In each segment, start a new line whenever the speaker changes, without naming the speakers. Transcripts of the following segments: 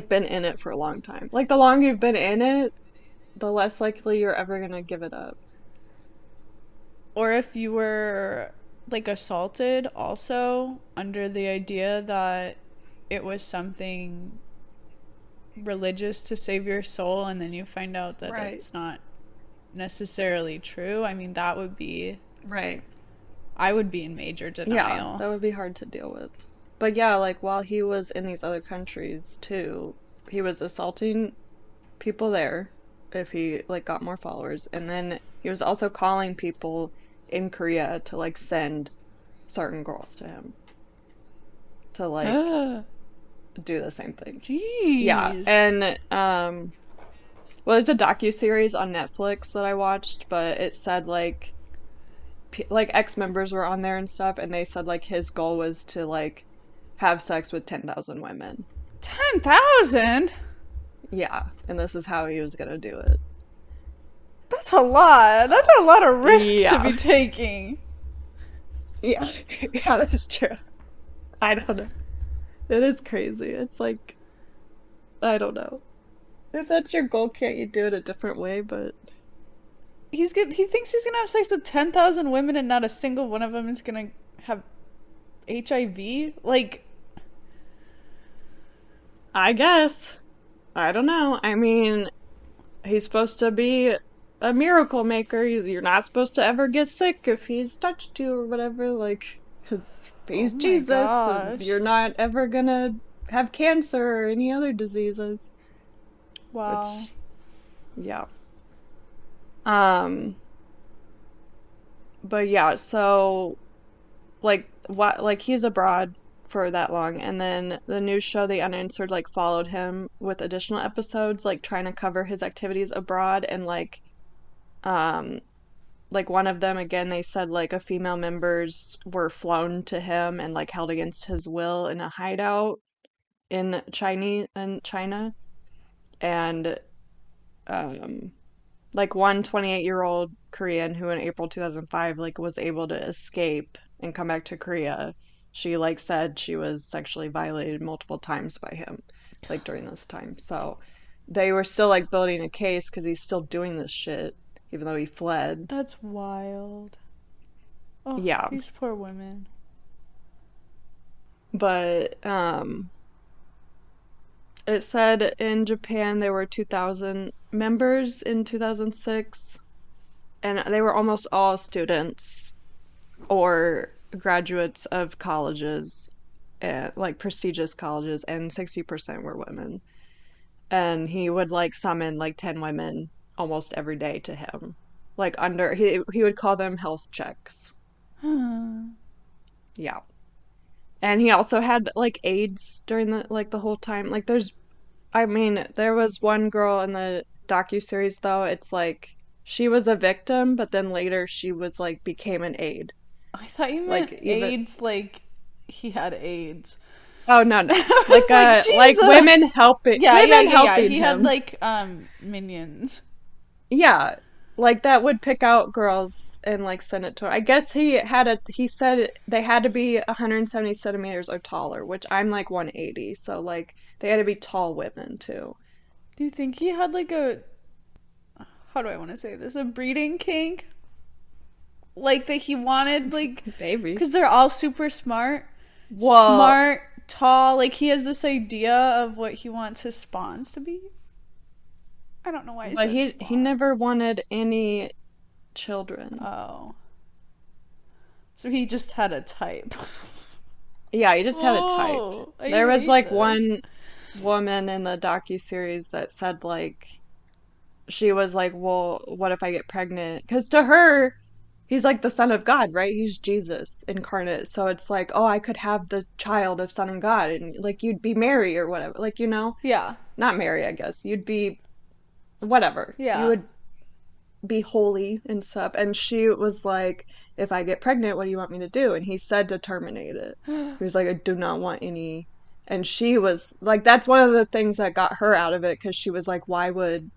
been in it for a long time. Like the longer you've been in it, the less likely you're ever gonna give it up.
Or if you were like assaulted also under the idea that it was something religious to save your soul, and then you find out that
Right.
it's not necessarily true. I mean, that would be,
Right.
I would be in major
Yeah,
denial.
that would be hard to deal with. But yeah, like while he was in these other countries too, he was assaulting people there if he like got more followers, and then he was also calling people in Korea to like send certain girls to him to like
Ugh.
do the same thing. Yeah,
Jeez.
and well, there's a docu-series on Netflix that I watched, but it said like ex-members were on there and stuff, and they said like his goal was to like have sex with 10,000 women.
10,000?
Yeah, and this is how he was gonna do it.
That's a lot. That's a lot of risk to
Yeah.
be taking.
Yeah. Yeah, that's true. I don't know. It is crazy. It's like, I don't know. If that's your goal, can't you do it a different way? But
He thinks he's gonna have sex with 10,000 women and not a single one of them is gonna have HIV? Like,
I guess. I don't know. I mean, he's supposed to be a miracle maker. You're not supposed to ever get sick if he's touched you or whatever. Like, because
oh
he's
my
Jesus and
gosh.
you're not ever gonna have cancer or any other diseases.
Wow.
Which, yeah. Um, but yeah, so like what like he's abroad for that long, and then the news show The Unanswered like followed him with additional episodes like trying to cover his activities abroad, and um like one of them again they said like a female members were flown to him and like held against his will in a hideout in China, and um like one 28-year-old Korean who in April 2005 like was able to escape and come back to Korea. She like said she was sexually violated multiple times by him like during this time. So they were still like building a case because he's still doing this shit even though he fled.
That's wild. Oh,
Yeah,
these poor women.
but it said in Japan there were 2,000 members in 2006, and they were almost all students or graduates of colleges, like prestigious colleges, and 60% were women. And he would like summon like 10 women almost every day to him. Like under he would call them health checks. Yeah. And he also had like AIDS during the whole time. Like there's I mean, there was one girl in the docu-series though, it's like she was a victim, but then later she was like became an aide.
I thought you
Like
meant
even
AIDS, like he had AIDS.
Oh no no.
I was like,
Like women
Jesus.
helping
Yeah, yeah, yeah, yeah.
helping
He had
him.
like minions.
Yeah. Like that would pick out girls and like send it to her. I guess he said they had to be 170 centimeters or taller, which I'm like 180, so like they had to be tall women too.
Do you think he had like a, how do I want to say this? A breeding kink? Like that he wanted like,
Maybe.
because they're all super smart,
Well,
smart, tall. Like he has this idea of what he wants his spawns to be. I don't know why I
but
said
he
spawns.
never wanted any children.
Oh, so he just had a type.
Yeah, he just had a type.
Oh, I
There was
hate
like
this.
one woman in the docu-series that said like she was like, "Well, what if I get pregnant?" Because to her, he's like the son of God, right? He's Jesus incarnate. So it's like, "Oh, I could have the child of son of God and like you'd be Mary or whatever." Like,
Yeah,
not Mary, I guess. You'd be whatever. You
yeah.
would be holy and stuff. And she was like, "If I get pregnant, what do you want me to do?" And he said to terminate it. He was like, "I do not want any." And she was like, that's one of the things that got her out of it because she was like, why would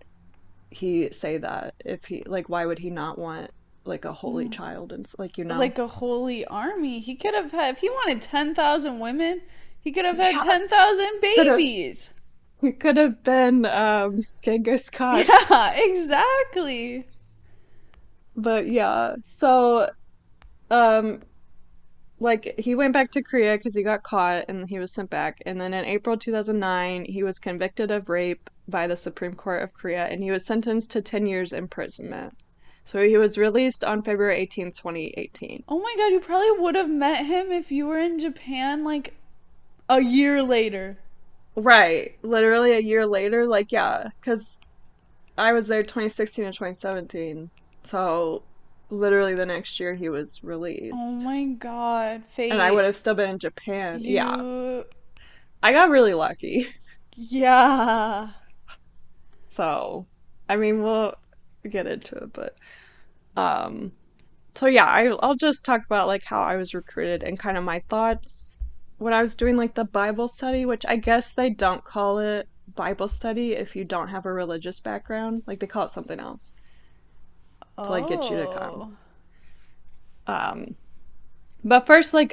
he say that if he like why would he not want like a holy child and like
Like a holy army. He could have had, if he wanted 10,000 women, he could have had
yeah
10,000
could have
babies.
He could have been Genghis Khan.
Yeah, exactly.
But yeah, so um like he went back to Korea because he got caught and he was sent back. And then in April 2009, he was convicted of rape by the Supreme Court of Korea and he was sentenced to 10 years imprisonment. So he was released on February 18th, 2018.
Oh my god, you probably would have met him if you were in Japan like a year later.
Right, literally a year later, like yeah, because I was there 2016 and 2017. So literally the next year he was
Oh
released.
my god,
And I would
fate.
have still been in Japan. Yeah,
You.
I got really lucky.
Yeah.
So, I mean, we'll get into it, but um, so yeah, I'll just talk about like how I was recruited and kind of my thoughts when I was doing like the Bible study, which I guess they don't call it Bible study if you don't have a religious background. Like they call it something else to like get you to come.
Oh.
Um, but first, like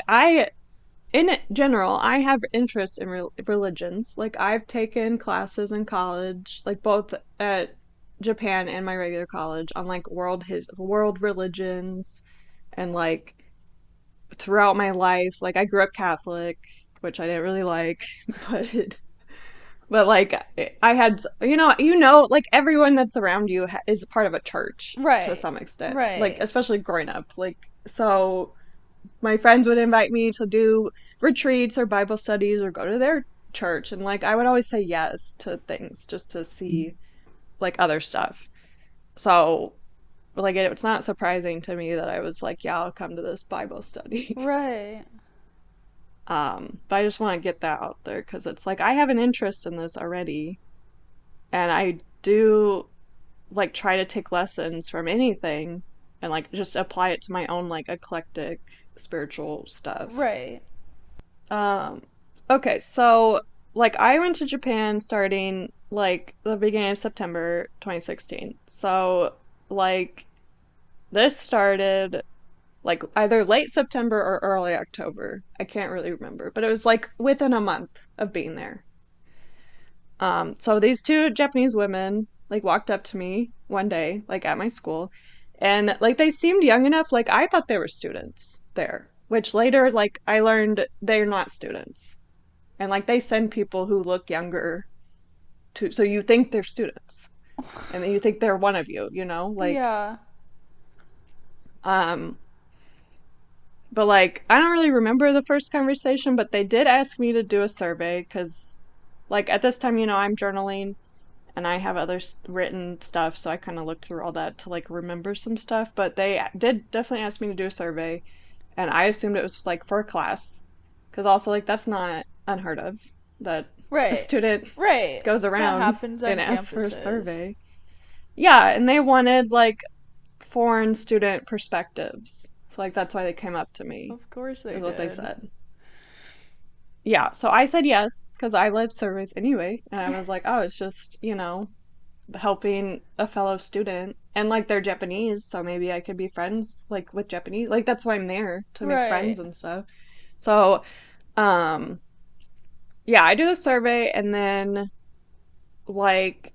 in general, I have interest in religions. Like I've taken classes in college, like both at Japan and my regular college on like world religions and like throughout my life, like I grew up Catholic, which I didn't really like, but like I had like everyone that's around you is part of a church to
Right.
some extent. Like
Right.
especially growing up. Like so my friends would invite me to do retreats or Bible studies or go to their church and like I would always say yes to things just to see like other stuff. So like it's not surprising to me that I was like, yeah, I'll come to this Bible study.
Right.
But I just want to get that out there because it's like I have an interest in this already and I do like try to take lessons from anything and like just apply it to my own like eclectic spiritual stuff.
Right.
Um, okay, so like I went to Japan starting like the beginning of September 2016. So like this started like either late September or early October. I can't really remember, but it was like within a month of being there. So these two Japanese women like walked up to me one day, like at my school, and like they seemed young enough, like I thought they were students there, which later like I learned they're not students. And like they send people who look younger to so you think they're students and then you think they're one of you, you know? Like
Yeah.
um but like I don't really remember the first conversation, but they did ask me to do a survey because like at this time, I'm journaling and I have other written stuff, so I kind of looked through all that to like remember some stuff, but they did definitely ask me to do a survey and I assumed it was like for a class because also like that's not unheard of that a
Right.
student
Right.
goes
That
around
happens
and
on
asks for a
campuses.
survey. Yeah, and they wanted like foreign student perspectives. So like that's why they came up to me,
Of course they
is what they
did.
said. Yeah, so I said yes because I love surveys anyway, and I was like, oh, it's just, helping a fellow student. And like they're Japanese, so maybe I could be friends like with Japanese. Like that's why I'm there to make
Right.
friends and stuff. So, um, yeah, I do the survey and then like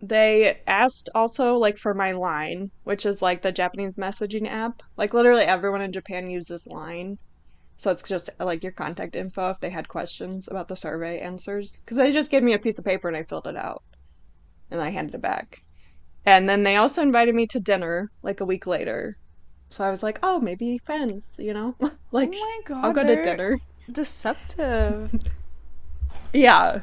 they asked also like for my line, which is like the Japanese messaging app. Like literally everyone in Japan uses Line. So it's just like your contact info if they had questions about the survey answers. Because they just gave me a piece of paper and I filled it out and I handed it back. And then they also invited me to dinner like a week later. So I was like, oh, maybe friends,
Oh
like
my
I'll
god,
go to
they're
dinner.
deceptive.
Yeah.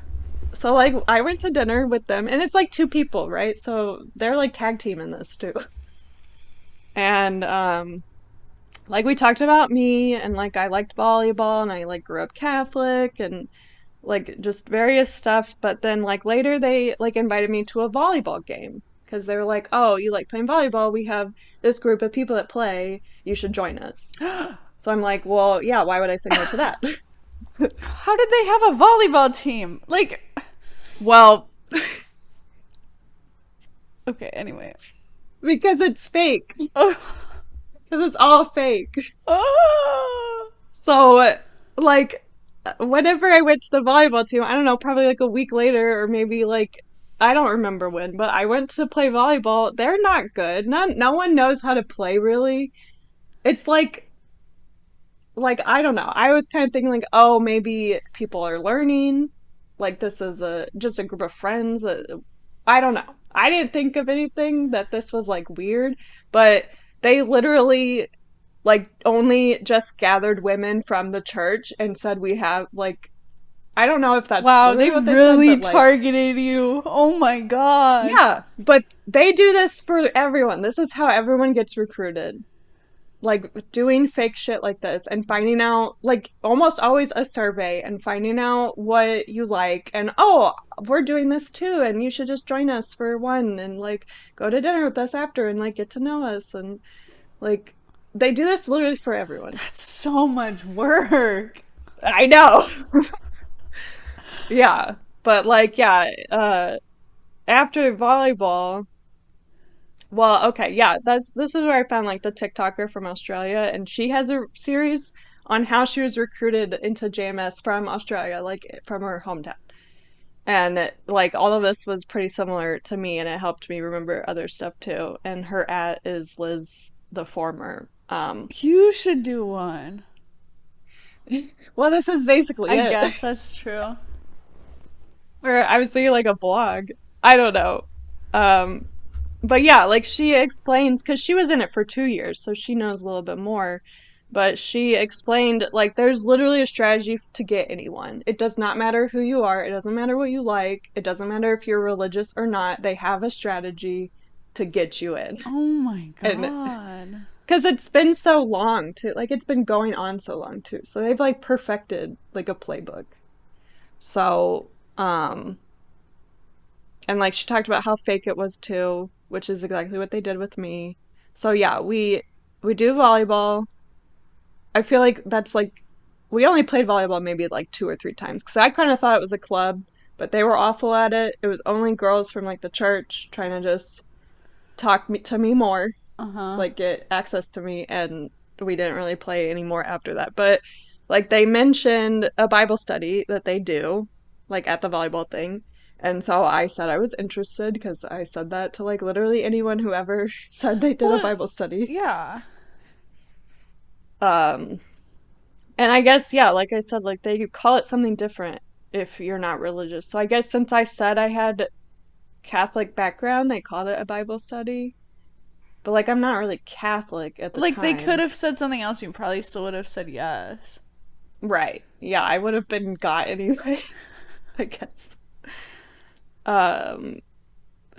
So like I went to dinner with them and it's like two people, right? So they're like tag team in this too. And like we talked about me and like I liked volleyball and I like grew up Catholic and like just various stuff. But then like later they like invited me to a volleyball game because they were like, "Oh, you like playing volleyball? We have this group of people that play. You should join us." So I'm like, "Well, yeah, why would I say no to that?"
How did they have a volleyball team? Like,
Well,
okay, anyway.
because it's fake.
Oh.
Because it's all fake.
Oh.
So like whenever I went to the volleyball team, I don't know, probably like a week later or maybe like I don't remember when, but I went to play volleyball. They're not good. No one knows how to play really. It's like I don't know. I was kind of thinking like, oh, maybe people are learning. Like this is a just a group of friends. I don't know. I didn't think of anything that this was like weird, but they literally like only just gathered women from the church and said we have like I don't know if that's
Wow, they
literally what they said,
really
but like
targeted you. Oh my god.
yeah, but they do this for everyone. This is how everyone gets recruited. Like doing fake shit like this and finding out like almost always a survey and finding out what you like and oh, we're doing this too and you should just join us for one and like go to dinner with us after and like get to know us and like they do this literally for everyone.
That's so much work.
I know. Yeah. But like yeah, after volleyball, well, okay, yeah, that's this is where I found like the TikToker from Australia, and she has a series on how she was recruited into JMS from Australia, like from her hometown. And like all of this was pretty similar to me, and it helped me remember other stuff too. And her at is Liz the former.
You should do one.
Well, this is basically
I
it.
guess that's true.
Where I was thinking like a blog. I don't know. Um, but yeah, like she explains because she was in it for 2 years, so she knows a little bit more. But she explained like there's literally a strategy to get anyone. It does not matter who you are. It doesn't matter what you like. It doesn't matter if you're religious or not. They have a strategy to get you in.
Oh my
And
god.
because it's been so long too, like it's been going on so long too. So they've like perfected like a playbook. So, and like she talked about how fake it was too, which is exactly what they did with me. So yeah, we do volleyball. I feel like that's like we only played volleyball maybe like 2 or 3 times because I kind of thought it was a club, but they were awful at it. It was only girls from like the church trying to just to me more,
Uh huh.
like get access to me, and we didn't really play anymore after that. But like they mentioned a Bible study that they do, like at the volleyball thing. And so I said I was interested because I said that to like literally anyone who ever said they did a
Well,
Bible study.
yeah.
Um, and I guess, yeah, like I said, like they call it something different if you're not religious. So I guess since I said I had Catholic background, they called it a Bible study. But like I'm not really Catholic at the
Like they could
time.
have said something else, you probably still would have said yes.
Right. Yeah, I would have been got anyway, I guess. Um,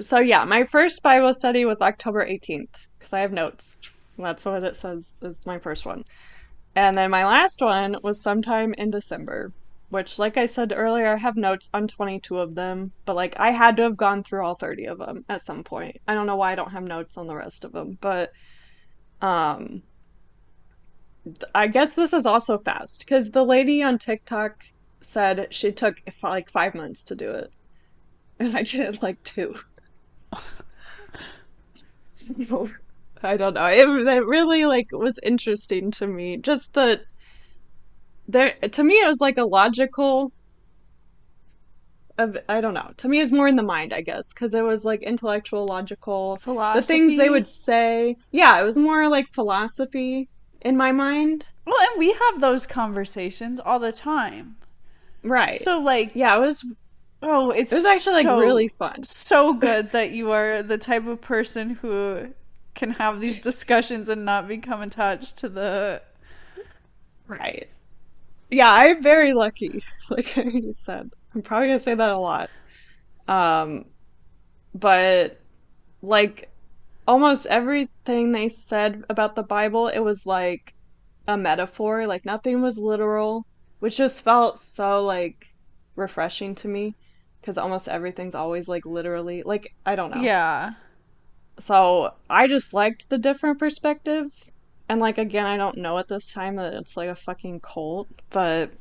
so yeah, my first Bible study was October 18th because I have notes. That's what it says is my first one. And then my last one was sometime in December, which, like I said earlier, I have notes on 22 of them, but like I had to have gone through all 30 of them at some point. I don't know why I don't have notes on the rest of them, but um, I guess this is also fast because the lady on TikTok said she took like 5 months to do it, and I did like two. So, I don't know. It really like was interesting to me. Just the there to me it was like a logical of I don't know. To me, it's more in the mind, I guess, because it was like intellectual, logical. The things they
Philosophy.
would say, yeah, it was more like philosophy in my mind.
Well, and we have those conversations all the time.
Right.
So, like,
Yeah,
oh, it's
it was actually like really
so,
fun.
so good that you are the type of person who can have these discussions and not become attached to the.
Right. Yeah, I'm very lucky. Like you said, I'm probably gonna say that a lot. Um, but like almost everything they said about the Bible, it was like a metaphor, like nothing was literal, which just felt so like refreshing to me because almost everything's always like literally, like I don't know.
Yeah.
So I just liked the different perspective. And like again, I don't know at this time that it's like a fucking cult, but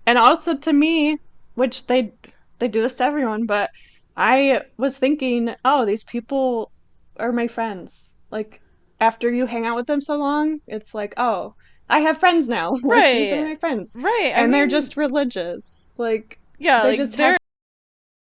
and also to me, which they do this to everyone, but I was thinking, oh, these people are my friends. Like after you hang out with them so long, it's like, oh. I have friends now. Like these are
Right.
my friends.
Right. I
And they're
mean,
just religious. Like
yeah,
they
like
just have